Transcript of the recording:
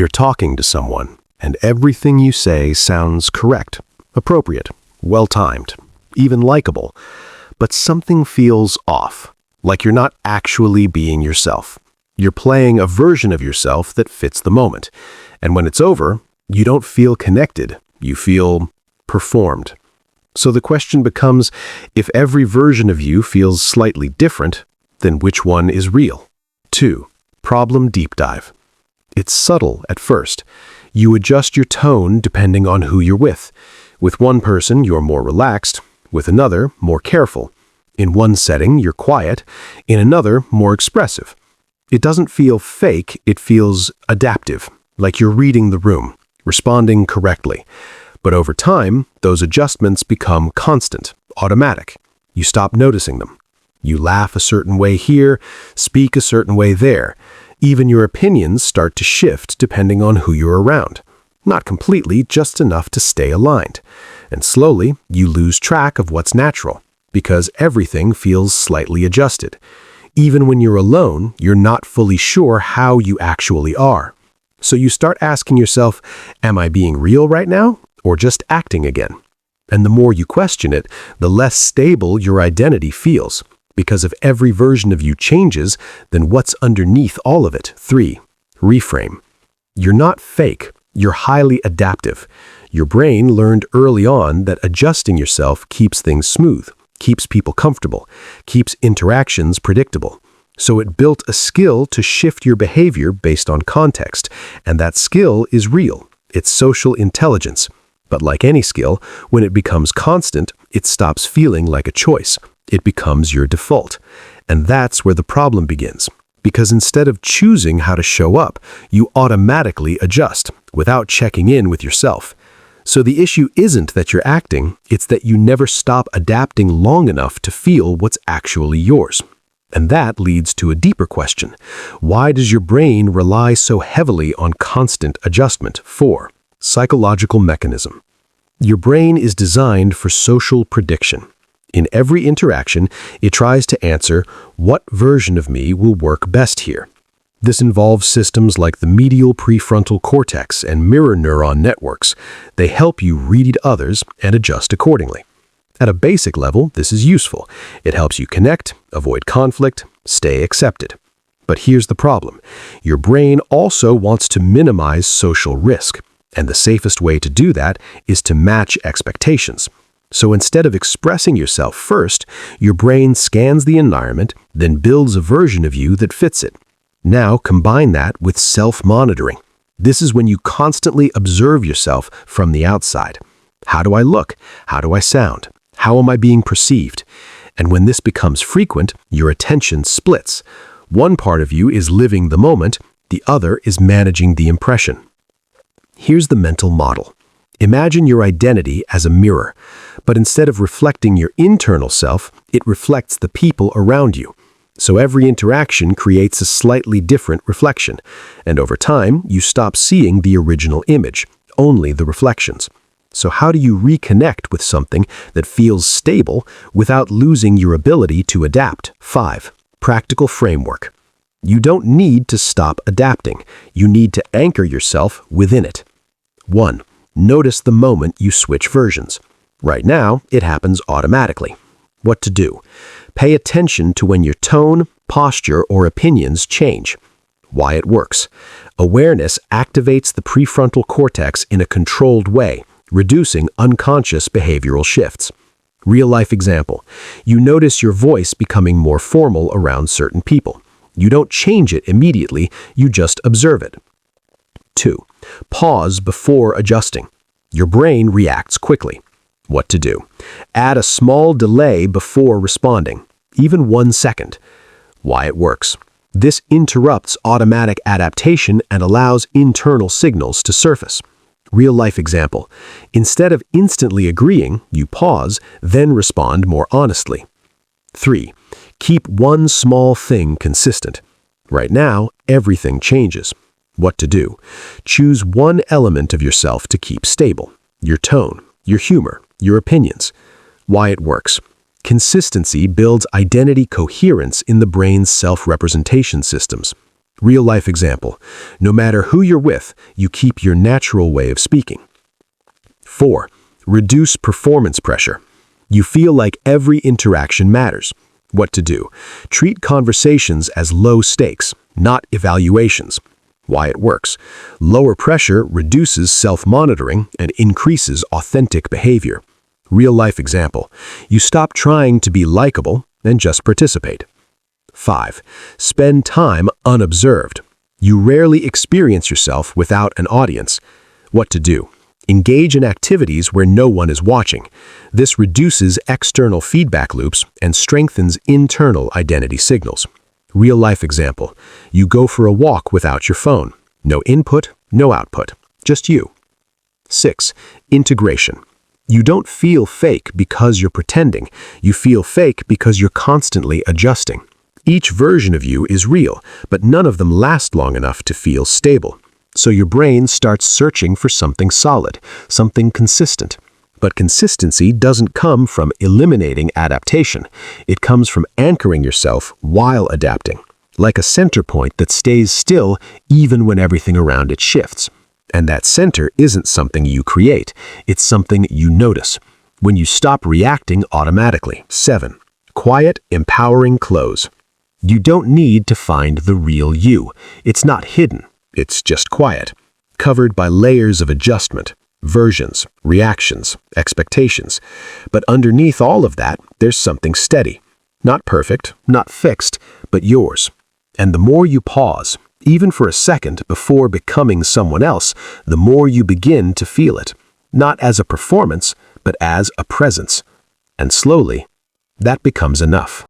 You're talking to someone, and everything you say sounds correct, appropriate, well-timed, even likable, but something feels off, like you're not actually being yourself. You're playing a version of yourself that fits the moment, and when it's over, you don't feel connected, you feel performed. So the question becomes, if every version of you feels slightly different, then which one is real? 2. Problem deep dive. It's subtle at first. You adjust your tone depending on who you're with. With one person, you're more relaxed. With another, more careful. In one setting, you're quiet. In another, more expressive. It doesn't feel fake, it feels adaptive, like you're reading the room, responding correctly. But over time, those adjustments become constant, automatic. You stop noticing them. You laugh a certain way here, speak a certain way there. Even your opinions start to shift depending on who you're around. Not completely, just enough to stay aligned. And slowly, you lose track of what's natural, because everything feels slightly adjusted. Even when you're alone, you're not fully sure how you actually are. So you start asking yourself, am I being real right now, or just acting again? And the more you question it, the less stable your identity feels. Because if every version of you changes, then what's underneath all of it? 3. Reframe. You're not fake, you're highly adaptive. Your brain learned early on that adjusting yourself keeps things smooth, keeps people comfortable, keeps interactions predictable. So it built a skill to shift your behavior based on context, and that skill is real. It's social intelligence. But like any skill, when it becomes constant, it stops feeling like a choice. It becomes your default. And that's where the problem begins. Because instead of choosing how to show up, you automatically adjust without checking in with yourself. So the issue isn't that you're acting, it's that you never stop adapting long enough to feel what's actually yours. And that leads to a deeper question. Why does your brain rely so heavily on constant adjustment? 4. Psychological mechanism. Your brain is designed for social prediction. In every interaction, it tries to answer, what version of me will work best here? This involves systems like the medial prefrontal cortex and mirror neuron networks. They help you read others and adjust accordingly. At a basic level, this is useful. It helps you connect, avoid conflict, stay accepted. But here's the problem. Your brain also wants to minimize social risk. And the safest way to do that is to match expectations. So instead of expressing yourself first, your brain scans the environment, then builds a version of you that fits it. Now combine that with self-monitoring. This is when you constantly observe yourself from the outside. How do I look? How do I sound? How am I being perceived? And when this becomes frequent, your attention splits. One part of you is living the moment, the other is managing the impression. Here's the mental model. Imagine your identity as a mirror, but instead of reflecting your internal self, it reflects the people around you. So every interaction creates a slightly different reflection, and over time, you stop seeing the original image, only the reflections. So how do you reconnect with something that feels stable without losing your ability to adapt? 5. Practical framework. You don't need to stop adapting. You need to anchor yourself within it. 1. Notice the moment you switch versions. Right now, it happens automatically. What to do? Pay attention to when your tone, posture, or opinions change. Why it works. Awareness activates the prefrontal cortex in a controlled way, reducing unconscious behavioral shifts. Real-life example. You notice your voice becoming more formal around certain people. You don't change it immediately, you just observe it. 2. Pause before adjusting. Your brain reacts quickly. What to do? Add a small delay before responding, even 1 second. Why it works. This interrupts automatic adaptation and allows internal signals to surface. Real-life example. Instead of instantly agreeing, you pause, then respond more honestly. 3. Keep one small thing consistent. Right now, everything changes. What to do? Choose one element of yourself to keep stable. Your tone, your humor, your opinions. Why it works. Consistency builds identity coherence in the brain's self-representation systems. Real-life example. No matter who you're with, you keep your natural way of speaking. 4. Reduce performance pressure. You feel like every interaction matters. What to do? Treat conversations as low stakes, not evaluations. Why it works. Lower pressure reduces self-monitoring and increases authentic behavior. Real-life example. You stop trying to be likable and just participate. 5. Spend time unobserved. You rarely experience yourself without an audience. What to do? Engage in activities where no one is watching. This reduces external feedback loops and strengthens internal identity signals. Real-life example. You go for a walk without your phone. No input, no output. Just you. 6. Integration. You don't feel fake because you're pretending. You feel fake because you're constantly adjusting. Each version of you is real, but none of them last long enough to feel stable. So your brain starts searching for something solid, something consistent. But consistency doesn't come from eliminating adaptation. It comes from anchoring yourself while adapting, like a center point that stays still even when everything around it shifts. And that center isn't something you create, it's something you notice. When you stop reacting automatically. 7. Quiet, empowering close. You don't need to find the real you. It's not hidden. It's just quiet, covered by layers of adjustment, versions, reactions, expectations. But underneath all of that, there's something steady. Not perfect, not fixed, but yours. And the more you pause, even for a second before becoming someone else, the more you begin to feel it. Not as a performance, but as a presence. And slowly, that becomes enough.